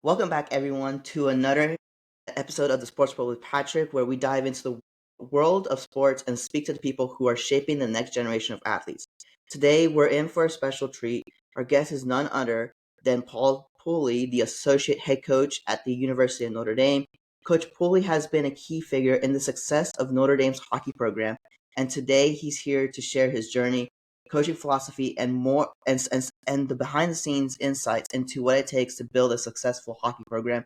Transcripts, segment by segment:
Welcome back, everyone, to another episode of the Sports World with Patrick, where we dive into the world of sports and speak to the people who are shaping the next generation of athletes. Today, we're in for a special treat. Our guest is none other than Paul Pooley, the associate head coach at the University of Notre Dame. Coach Pooley has been a key figure in the success of Notre Dame's hockey program, and today he's here to share his journey, coaching philosophy, and more, and the behind the scenes insights into what it takes to build a successful hockey program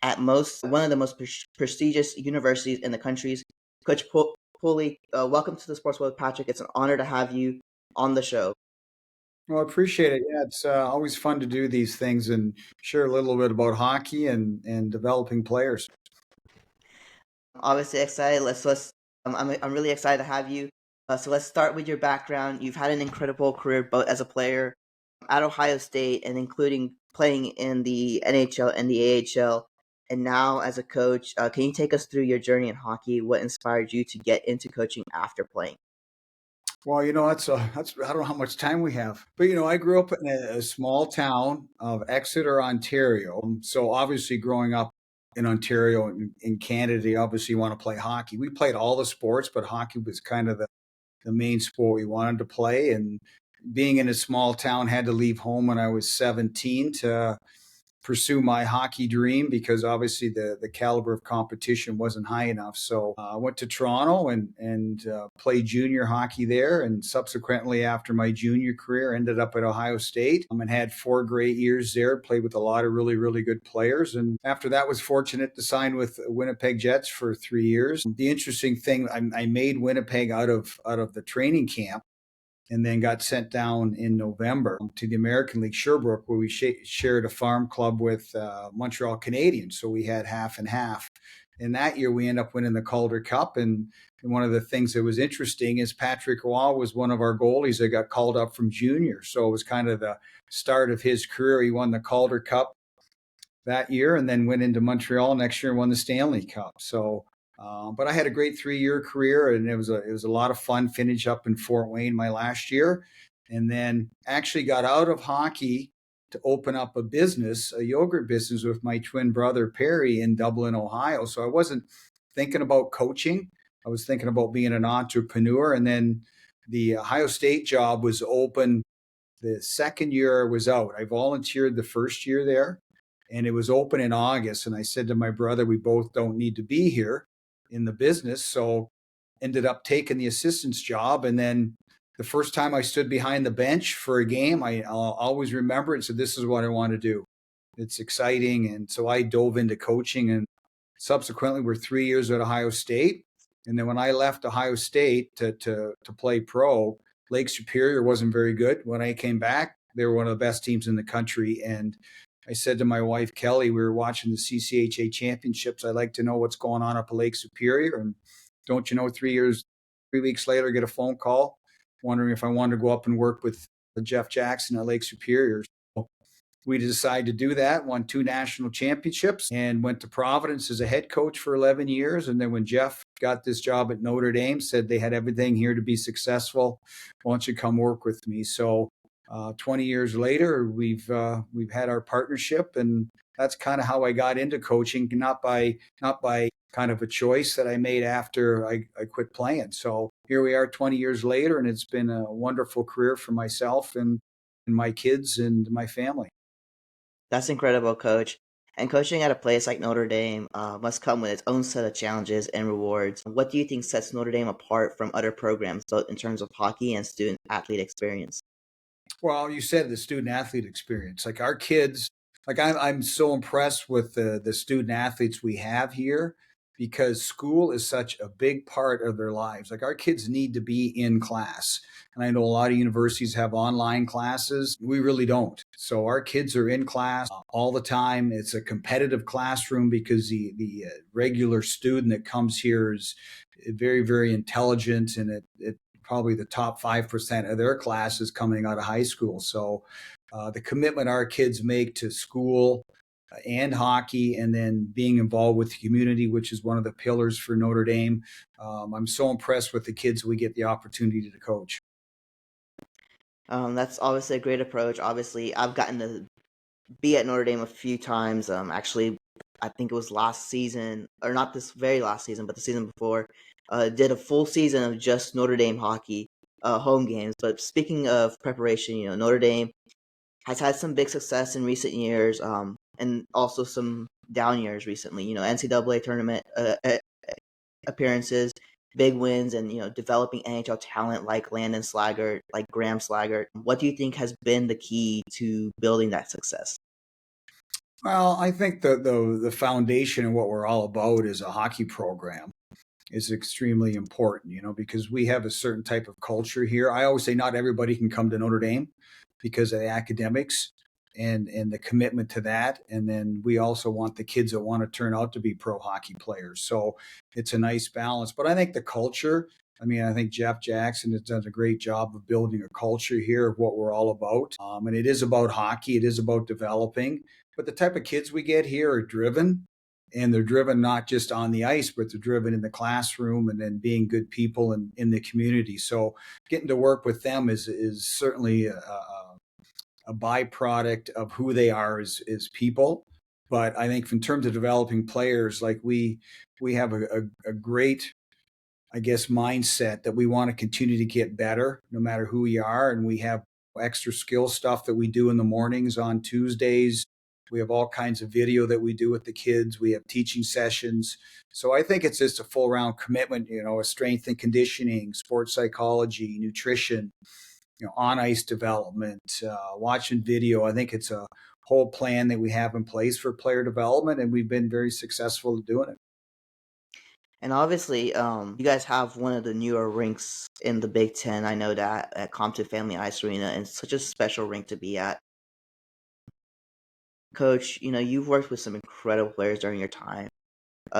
at one of the most prestigious universities in the country. Coach Pooley, welcome to the Sports World, Patrick. It's an honor to have you on the show. Well, I appreciate it. Yeah, it's always fun to do these things and share a little bit about hockey and developing players. Obviously excited. Let's. I'm really excited to have you. So let's start with your background. You've had an incredible career, both as a player at Ohio State and including playing in the NHL and the AHL, and now as a coach. Can you take us through your journey in hockey? What inspired you to get into coaching after playing? Well, that's I don't know how much time we have, but I grew up in a small town of Exeter, Ontario. So obviously, growing up in Ontario and in Canada, you obviously want to play hockey. We played all the sports, but hockey was kind of the main sport we wanted to play. And being in a small town, had to leave home when I was 17 to pursue my hockey dream because obviously the caliber of competition wasn't high enough. So I went to Toronto and played junior hockey there, and subsequently after my junior career, ended up at Ohio State and had 4 great years there. Played with a lot of really good players, and after that was fortunate to sign with Winnipeg Jets for 3 years. The interesting thing, I made Winnipeg out of the training camp and then got sent down in November to the American League Sherbrooke, where we shared a farm club with Montreal Canadiens. So we had half and half. And that year we ended up winning the Calder Cup. And one of the things that was interesting is Patrik Reyes was one of our goalies that got called up from junior. So it was kind of the start of his career. He won the Calder Cup that year and then went into Montreal next year and won the Stanley Cup. So but I had a great 3 year career, and it was a lot of fun. Finish up in Fort Wayne my last year, and then actually got out of hockey to open up a business, a yogurt business, with my twin brother Perry in Dublin, Ohio. So I wasn't thinking about coaching; I was thinking about being an entrepreneur. And then the Ohio State job was open. The second year I was out. I volunteered the first year there, and it was open in August. And I said to my brother, we both don't need to be here in the business. So ended up taking the assistant's job. And then the first time I stood behind the bench for a game, I'll always remember it. So this is what I want to do. It's exciting. And so I dove into coaching, and subsequently we're 3 years at Ohio State. And then when I left Ohio State to play pro, Lake Superior wasn't very good. When I came back, they were one of the best teams in the country. And I said to my wife, Kelly, we were watching the CCHA championships. I'd like to know what's going on up at Lake Superior. And don't you know, 3 weeks later, I get a phone call wondering if I wanted to go up and work with Jeff Jackson at Lake Superior. So we decided to do that, won 2 national championships, and went to Providence as a head coach for 11 years. And then when Jeff got this job at Notre Dame, said they had everything here to be successful. Why don't you come work with me? So 20 years later, we've had our partnership, and that's kind of how I got into coaching, not by kind of a choice that I made after I quit playing. So here we are 20 years later, and it's been a wonderful career for myself and my kids and my family. That's incredible, Coach. And coaching at a place like Notre Dame must come with its own set of challenges and rewards. What do you think sets Notre Dame apart from other programs, both in terms of hockey and student athlete experience? Well, you said the student athlete experience. Like our kids, like I'm so impressed with the student athletes we have here because school is such a big part of their lives. Like our kids need to be in class. And I know a lot of universities have online classes. We really don't. So our kids are in class all the time. It's a competitive classroom because the regular student that comes here is very intelligent, and it probably the top 5% of their classes coming out of high school. So the commitment our kids make to school and hockey, and then being involved with the community, which is one of the pillars for Notre Dame. I'm so impressed with the kids we get the opportunity to coach. That's obviously a great approach. Obviously, I've gotten to be at Notre Dame a few times. Actually, I think it was last season, or not this very last season, but the season before. Did a full season of just Notre Dame hockey home games. But speaking of preparation, Notre Dame has had some big success in recent years, and also some down years recently. NCAA tournament appearances, big wins, and developing NHL talent like Landon Slaggert, like Graham Slaggert. What do you think has been the key to building that success? Well, I think the foundation of what we're all about is a hockey program is extremely important, because we have a certain type of culture here. I always say not everybody can come to Notre Dame because of the academics and the commitment to that. And then we also want the kids that want to turn out to be pro hockey players. So it's a nice balance. But I think the culture, I mean, I think Jeff Jackson has done a great job of building a culture here of what we're all about. And it is about hockey, it is about developing. But the type of kids we get here are driven, and they're driven not just on the ice, but they're driven in the classroom and then being good people in the community. So getting to work with them is certainly a byproduct of who they are as people. But I think in terms of developing players, like we have a great, I guess, mindset that we want to continue to get better no matter who we are. And we have extra skill stuff that we do in the mornings on Tuesdays. We have all kinds of video that we do with the kids. We have teaching sessions. So I think it's just a full round commitment, a strength and conditioning, sports psychology, nutrition, on ice development, watching video. I think it's a whole plan that we have in place for player development, and we've been very successful at doing it. And obviously, you guys have one of the newer rinks in the Big Ten. I know that at Compton Family Ice Arena, and it's such a special rink to be at. Coach, you've worked with some incredible players during your time.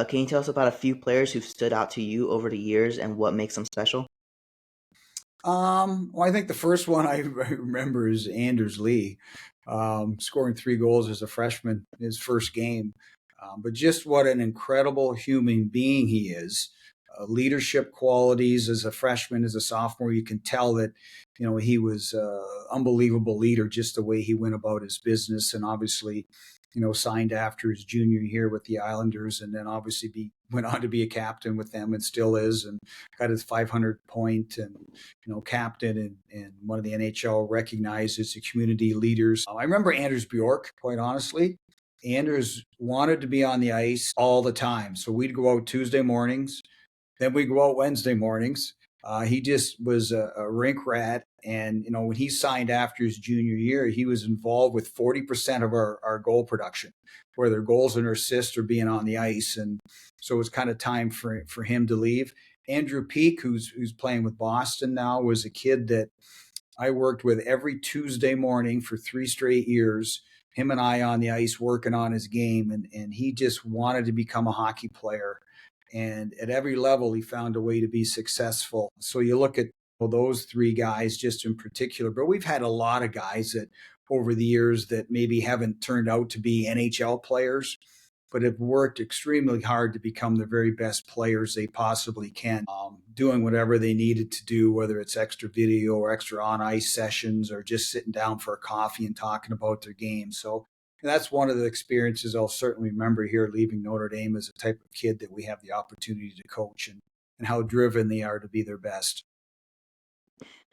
Can you tell us about a few players who've stood out to you over the years and what makes them special? Well, I think the first one I remember is Anders Lee, scoring 3 goals as a freshman in his first game. But just what an incredible human being he is. Leadership qualities as a freshman, as a sophomore, you can tell that, he was an unbelievable leader, just the way he went about his business. And obviously, signed after his junior year with the Islanders, and then obviously went on to be a captain with them and still is, and got his 500 point and, captain and one of the NHL recognized as the community leaders. I remember Anders Bjork, quite honestly. Anders wanted to be on the ice all the time. So we'd go out Tuesday mornings, then we'd go out Wednesday mornings. He just was a rink rat. And, when he signed after his junior year, he was involved with 40% of our goal production, whether goals and assists or being on the ice. And so it was kind of time for him to leave. Andrew Peak, who's playing with Boston now, was a kid that I worked with every Tuesday morning for 3 straight years, him and I on the ice working on his game. And he just wanted to become a hockey player. And at every level, he found a way to be successful. So you look at those 3 guys just in particular, but we've had a lot of guys that over the years that maybe haven't turned out to be NHL players, but have worked extremely hard to become the very best players they possibly can, doing whatever they needed to do, whether it's extra video or extra on ice sessions or just sitting down for a coffee and talking about their game. So that's one of the experiences I'll certainly remember here leaving Notre Dame as a type of kid that we have the opportunity to coach and how driven they are to be their best.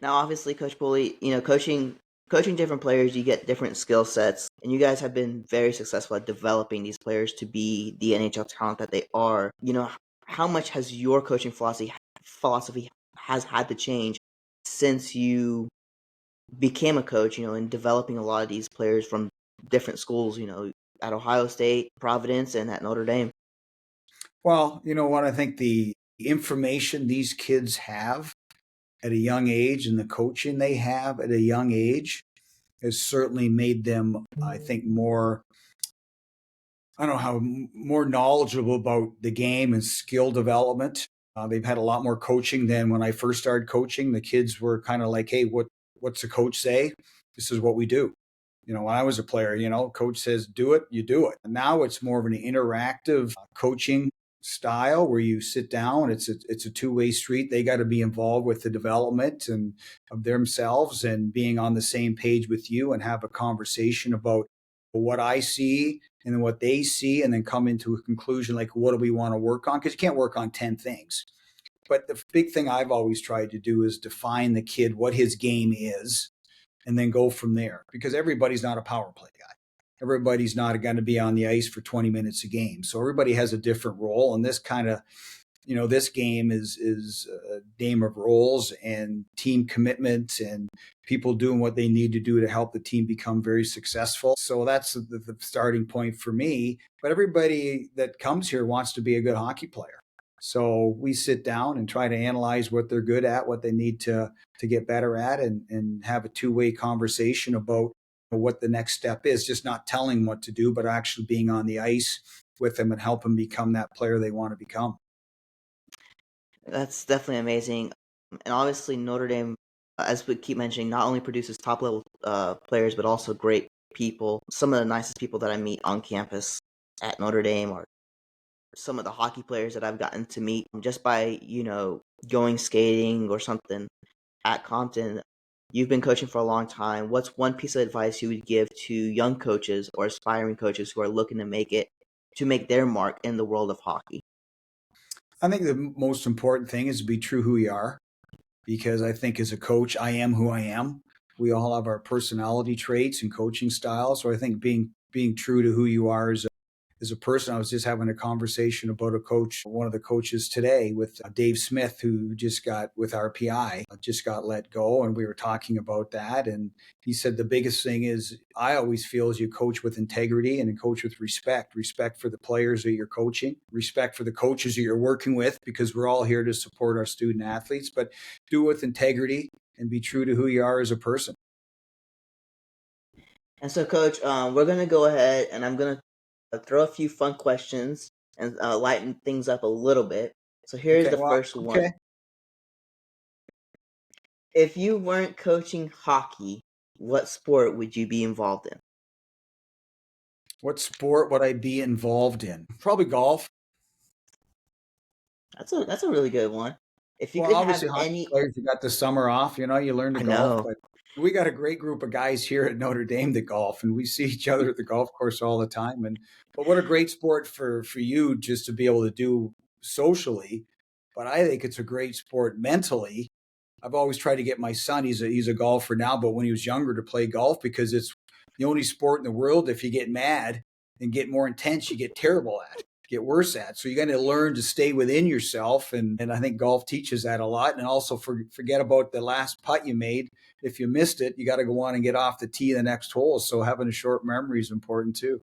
Now, obviously, Coach Pooley, coaching different players, you get different skill sets, and you guys have been very successful at developing these players to be the NHL talent that they are. How much has your coaching philosophy has had to change since you became a coach? In developing a lot of these players from different schools. At Ohio State, Providence, and at Notre Dame. Well, you know what? I think the information these kids have at a young age and the coaching they have at a young age has certainly made them, I think, more, I don't know how, more knowledgeable about the game and skill development. They've had a lot more coaching than when I first started coaching. The kids were kind of like, hey, what's the coach say? This is what we do. When I was a player, coach says do it, you do it. And now it's more of an interactive coaching style where you sit down. It's a two-way street. They got to be involved with the development and of themselves and being on the same page with you and have a conversation about what I see and what they see, and then come into a conclusion like, what do we want to work on? Because you can't work on 10 things. But the big thing I've always tried to do is define the kid what his game is and then go from there, because everybody's not a power play guy. Everybody's not going to be on the ice for 20 minutes a game. So everybody has a different role. And this kind of, this game is a game of roles and team commitment and people doing what they need to do to help the team become very successful. So that's the starting point for me. But everybody that comes here wants to be a good hockey player. So we sit down and try to analyze what they're good at, what they need to get better at, and have a two-way conversation about what the next step is. Just not telling them what to do, but actually being on the ice with them and help them become that player they want to become. That's definitely amazing. And obviously, Notre Dame, as we keep mentioning, not only produces top level players, but also great people. Some of the nicest people that I meet on campus at Notre Dame are some of the hockey players that I've gotten to meet just by, going skating or something at Compton. You've been coaching for a long time. What's one piece of advice you would give to young coaches or aspiring coaches who are looking to make their mark in the world of hockey? I think the most important thing is to be true who you are, because I think as a coach, I am who I am. We all have our personality traits and coaching styles. So I think being true to who you are as a person. I was just having a conversation about a coach, one of the coaches today with Dave Smith, who just got with RPI, just got let go. And we were talking about that. And he said the biggest thing is I always feel is you coach with integrity and coach with respect for the players that you're coaching, respect for the coaches that you're working with, because we're all here to support our student athletes, but do it with integrity and be true to who you are as a person. And so, Coach, we're going to go ahead and I'm going to throw a few fun questions and lighten things up a little bit. So here's Okay. the Well, first one. okay. If you weren't coaching hockey, what sport would you be involved in? What sport would I be involved in? Probably golf. That's a really good one. If you Well, could have obviously, hockey any, players, you got the summer off, you learn to I golf. know. But we got a great group of guys here at Notre Dame that golf, and we see each other at the golf course all the time. But what a great sport for you just to be able to do socially. But I think it's a great sport mentally. I've always tried to get my son, he's a golfer now, but when he was younger, to play golf, because it's the only sport in the world, if you get mad and get more intense, you get terrible at, get worse at. So you got to learn to stay within yourself. And I think golf teaches that a lot. And also forget about the last putt you made. If you missed it, you got to go on and get off the tee the next hole. So having a short memory is important too.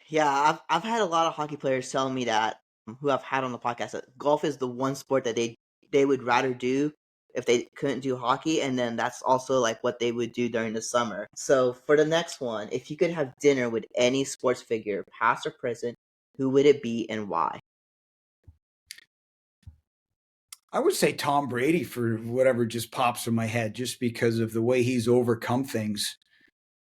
Yeah, I've had a lot of hockey players tell me that who I've had on the podcast that golf is the one sport that they would rather do if they couldn't do hockey, and then that's also like what they would do during the summer. So for the next one, if you could have dinner with any sports figure, past or present, who would it be and why? I would say Tom Brady for whatever just pops in my head, just because of the way he's overcome things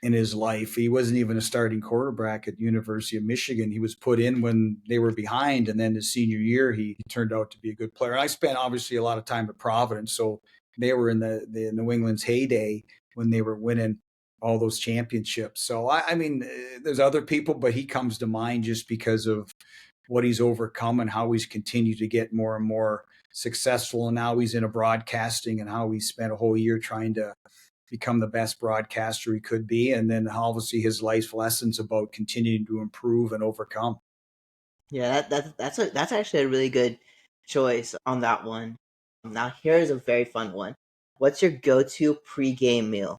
in his life. He wasn't even a starting quarterback at University of Michigan. He was put in when they were behind, and then his senior year, he turned out to be a good player. And I spent obviously a lot of time at Providence, so they were in the New England's heyday when they were winning all those championships. So I mean, there's other people, but he comes to mind just because of what he's overcome and how he's continued to get more and more successful. And now he's in a broadcasting, and how he spent a whole year trying to become the best broadcaster he could be. And then obviously his life lessons about continuing to improve and overcome. Yeah, that's actually a really good choice on that one. Now here's a very fun one. What's your go-to pre-game meal?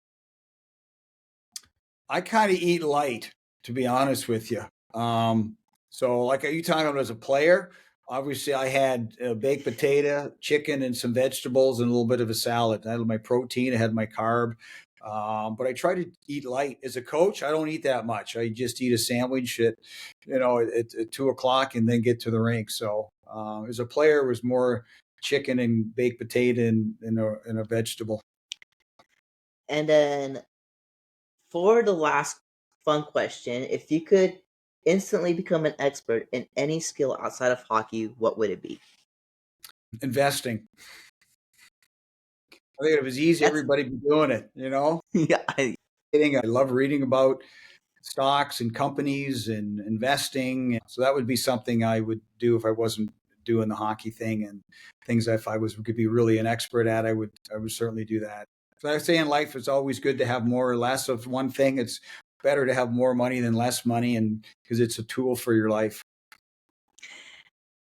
I kind of eat light, to be honest with you. So like, are you talking about as a player? Obviously, I had a baked potato, chicken, and some vegetables, and a little bit of a salad. I had my protein, I had my carb. But I try to eat light. As a coach, I don't eat that much. I just eat a sandwich at 2 o'clock and then get to the rink. So as a player, it was more chicken and baked potato and a vegetable. And then for the last fun question, if you could instantly become an expert in any skill outside of hockey, what would it be? Investing. I think if it was easy, That's everybody'd be doing it. yeah. I love reading about stocks and companies and investing. So that would be something I would do if I wasn't doing the hockey thing, and things that if I was could be really an expert at, I would certainly do that. So I say in life, it's always good to have more or less of one thing. It's better to have more money than less money, and because it's a tool for your life.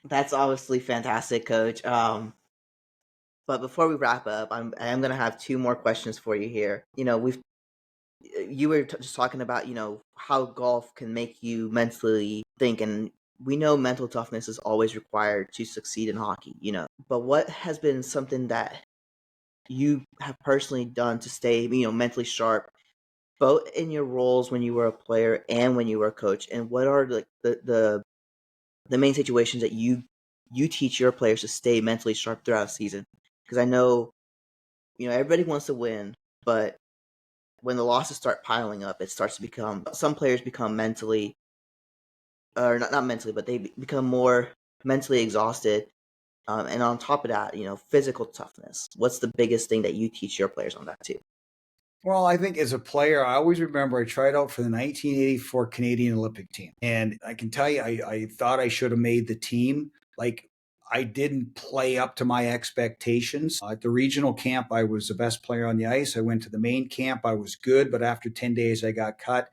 That's obviously fantastic, Coach. But before we wrap up, I am gonna have two more questions for you here. You were just talking about how golf can make you mentally think, and we know mental toughness is always required to succeed in hockey. But what has been something that you have personally done to stay mentally sharp, both in your roles when you were a player and when you were a coach, and what are like the main situations that you teach your players to stay mentally sharp throughout a season? Because I know everybody wants to win, but when the losses start piling up, it starts to become some players become mentally, or not mentally, but they become more mentally exhausted. And on top of that, physical toughness. What's the biggest thing that you teach your players on that too? Well, I think as a player, I always remember I tried out for the 1984 Canadian Olympic team. And I can tell you, I thought I should have made the team. Like, I didn't play up to my expectations. At the regional camp, I was the best player on the ice. I went to the main camp, I was good, but after 10 days, I got cut.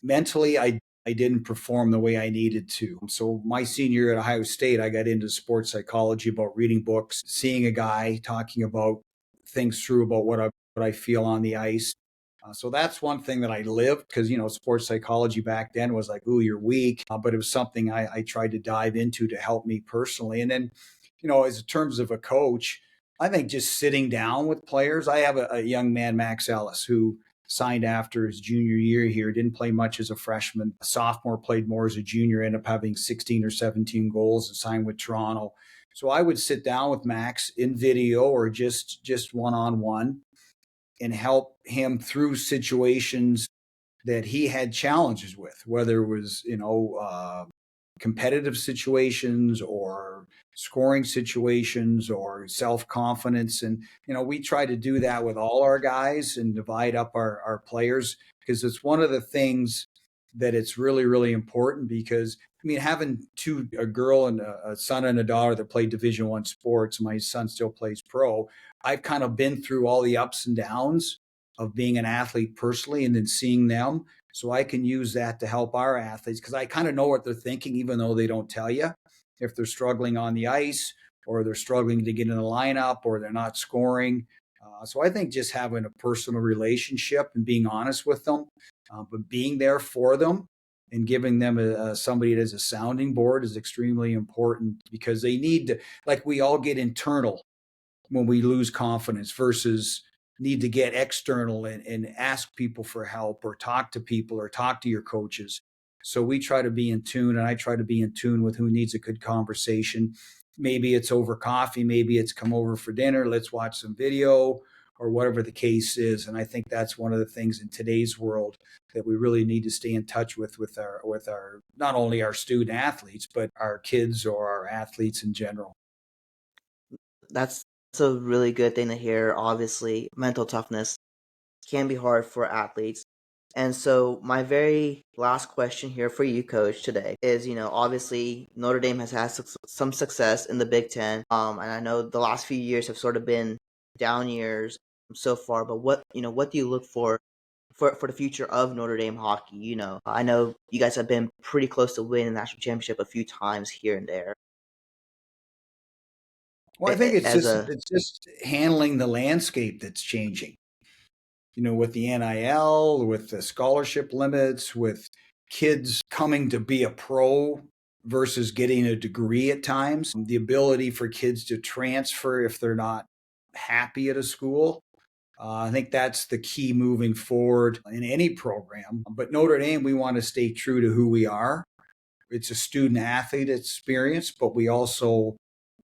Mentally, I didn't perform the way I needed to. So my senior year at Ohio State, I got into sports psychology about reading books, seeing a guy talking about things through about what I feel on the ice. So that's one thing that I lived because, sports psychology back then was like, ooh, you're weak. But it was something I tried to dive into to help me personally. And then, as in terms of a coach, I think just sitting down with players. I have a young man, Max Ellis, who signed after his junior year here, didn't play much as a freshman. A sophomore, played more as a junior, ended up having 16 or 17 goals and signed with Toronto. So I would sit down with Max in video or just one-on-one and help him through situations that he had challenges with, whether it was, competitive situations or scoring situations or self confidence. And, we try to do that with all our guys and divide up our players because it's one of the things that it's really, really important because having a girl and a son and a daughter that play Division I sports, my son still plays pro. I've kind of been through all the ups and downs of being an athlete personally and then seeing them. So I can use that to help our athletes because I kind of know what they're thinking, even though they don't tell you. If they're struggling on the ice or they're struggling to get in the lineup or they're not scoring. So I think just having a personal relationship and being honest with them, but being there for them and giving them somebody that is a sounding board is extremely important because they need to, like we all get internal when we lose confidence versus need to get external and ask people for help or talk to people or talk to your coaches. So we try to be in tune, and I try to be in tune with who needs a good conversation. Maybe it's over coffee, maybe it's come over for dinner, let's watch some video or whatever the case is. And I think that's one of the things in today's world that we really need to stay in touch with our not only our student athletes, but our kids or our athletes in general. That's a really good thing to hear. Obviously, mental toughness can be hard for athletes. And so, my very last question here for you, Coach, today is obviously Notre Dame has had some success in the Big Ten. And I know the last few years have sort of been down years so far. But what do you look for the future of Notre Dame hockey? I know you guys have been pretty close to winning the national championship a few times here and there. Well, I think it's As just a it's just handling the landscape that's changing. With the NIL, with the scholarship limits, with kids coming to be a pro versus getting a degree at times, the ability for kids to transfer if they're not happy at a school. I think that's the key moving forward in any program. But Notre Dame, we want to stay true to who we are. It's a student athlete experience, but we also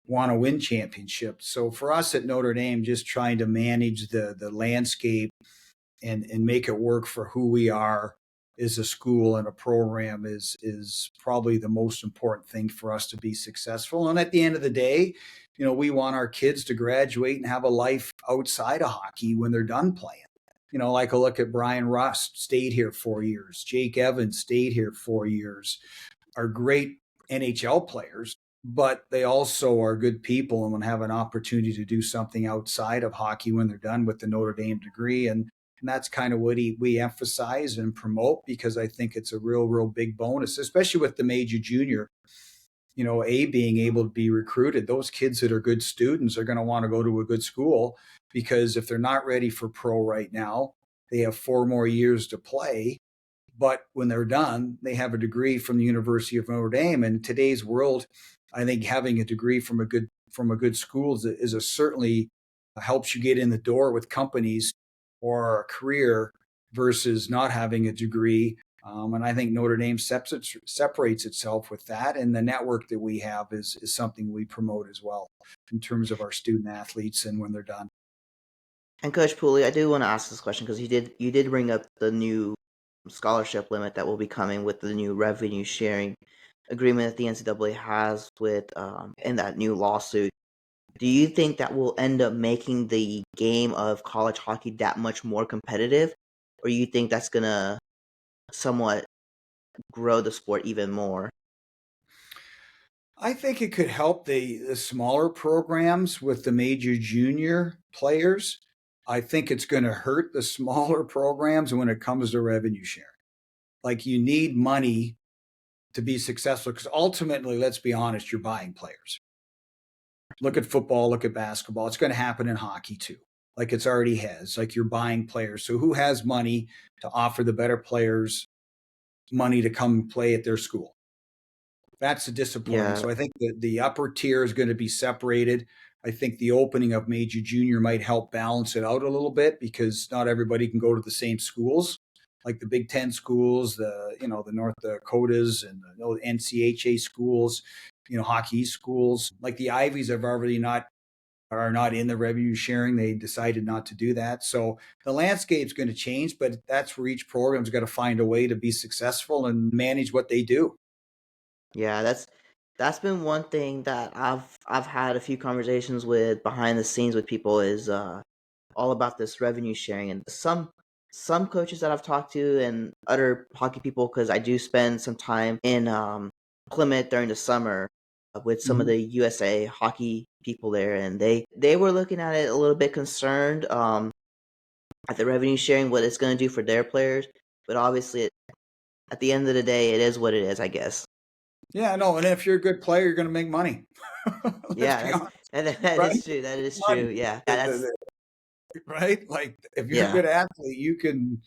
want to win championships. So for us at Notre Dame, just trying to manage the landscape and make it work for who we are as a school and a program is probably the most important thing for us to be successful. And at the end of the day, we want our kids to graduate and have a life outside of hockey when they're done playing. Like a look at Brian Rust, stayed here 4 years. Jake Evans stayed here 4 years. Are great NHL players, but they also are good people and will have an opportunity to do something outside of hockey when they're done with the Notre Dame degree. And that's kind of what we emphasize and promote, because I think it's a real big bonus, especially with the major junior, being able to be recruited. Those kids that are good students are going to want to go to a good school, because if they're not ready for pro right now, they have 4 more years to play. But when they're done, they have a degree from the University of Notre Dame. And in today's world, I think having a degree from a good school is a certainly helps you get in the door with companies or a career versus not having a degree. And I think Notre Dame separates itself with that. And the network that we have is something we promote as well in terms of our student athletes and when they're done. And Coach Pooley, I do want to ask this question because you did bring up the new scholarship limit that will be coming with the new revenue sharing agreement that the NCAA has with in that new lawsuit. Do you think that will end up making the game of college hockey that much more competitive, or you think that's gonna somewhat grow the sport even more? I think it could help the smaller programs with the major junior players. I think it's going to hurt the smaller programs when it comes to revenue sharing. Like, you need money to be successful, because ultimately, let's be honest, you're buying players. Look at football, look at basketball. It's going to happen in hockey too. Like, it's already has. Like, you're buying players. So who has money to offer the better players money to come play at their school? That's disappointing. Yeah, So I think the upper tier is going to be separated. I think the opening of major junior might help balance it out a little bit, because not everybody can go to the same schools, like the Big Ten schools, the North Dakotas and the NCHA schools, hockey schools. Like the Ivies have already are not in the revenue sharing. They decided not to do that. So the landscape's going to change, but that's where each program's got to find a way to be successful and manage what they do. yeah, that's been one thing that I've had a few conversations with behind the scenes with people is all about this revenue sharing. And some coaches that I've talked to and other hockey people, because I do spend some time in Plymouth during the summer with some of Mhm. the USA hockey people there, and they were looking at it a little bit concerned at the revenue sharing, what it's going to do for their players. But obviously, at the end of the day, it is what it is, I guess. Yeah, no, and if you're a good player, you're going to make money. Let's Yeah, be that's honest, and that right? is true. That is Money, true. Yeah, yeah, that's right? Like, if you're a yeah. good athlete, you can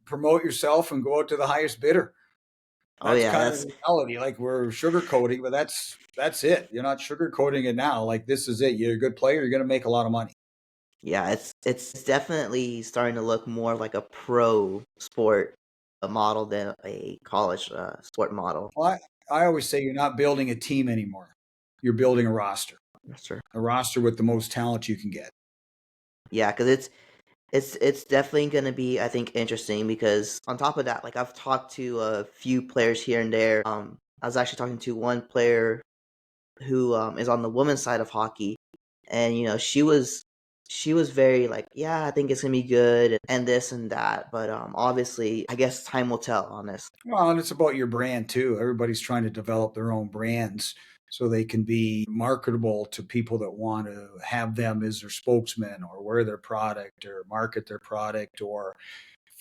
promote yourself and go out to the highest bidder. Oh That's yeah, kind of that's the reality. Like, we're sugarcoating, but that's it. You're not sugarcoating it now. Like, this is it. You're a good player. You're going to make a lot of money. yeah. It's definitely starting to look more like a pro sport model than a college sport model. Well, I always say you're not building a team anymore. You're building That's true. a roster with the most talent you can get. Yeah, because it's definitely going to be, I think, interesting because on top of that, like I've talked to a few players here and there. I was actually talking to one player who is on the women's side of hockey, and she was very like, yeah, I think it's gonna be good and this and that, but obviously, I guess time will tell on this. Well, and it's about your brand too. Everybody's trying to develop their own brands so they can be marketable to people that want to have them as their spokesman, or wear their product, or market their product, or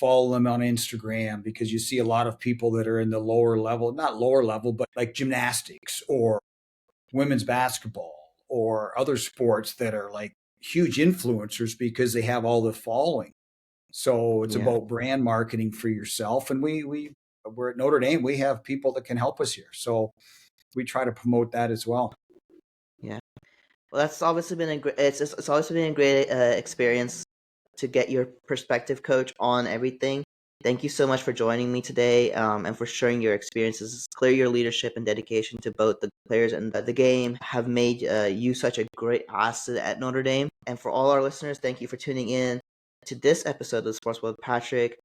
follow them on Instagram, because you see a lot of people that are in the lower level, not lower level, but like gymnastics or women's basketball or other sports that are like huge influencers because they have all the following. So it's Yeah, about brand marketing for yourself. And we're at Notre Dame. We have people that can help us here. So we try to promote that as well. yeah. Well, that's obviously been a great. It's obviously been a great experience to get your perspective, Coach, on everything. Thank you so much for joining me today, and for sharing your experiences. It's clear your leadership and dedication to both the players and the game have made you such a great asset at Notre Dame. And for all our listeners, thank you for tuning in to this episode of the Sports with Patrick.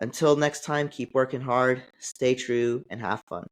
Until next time, keep working hard, stay true, and have fun.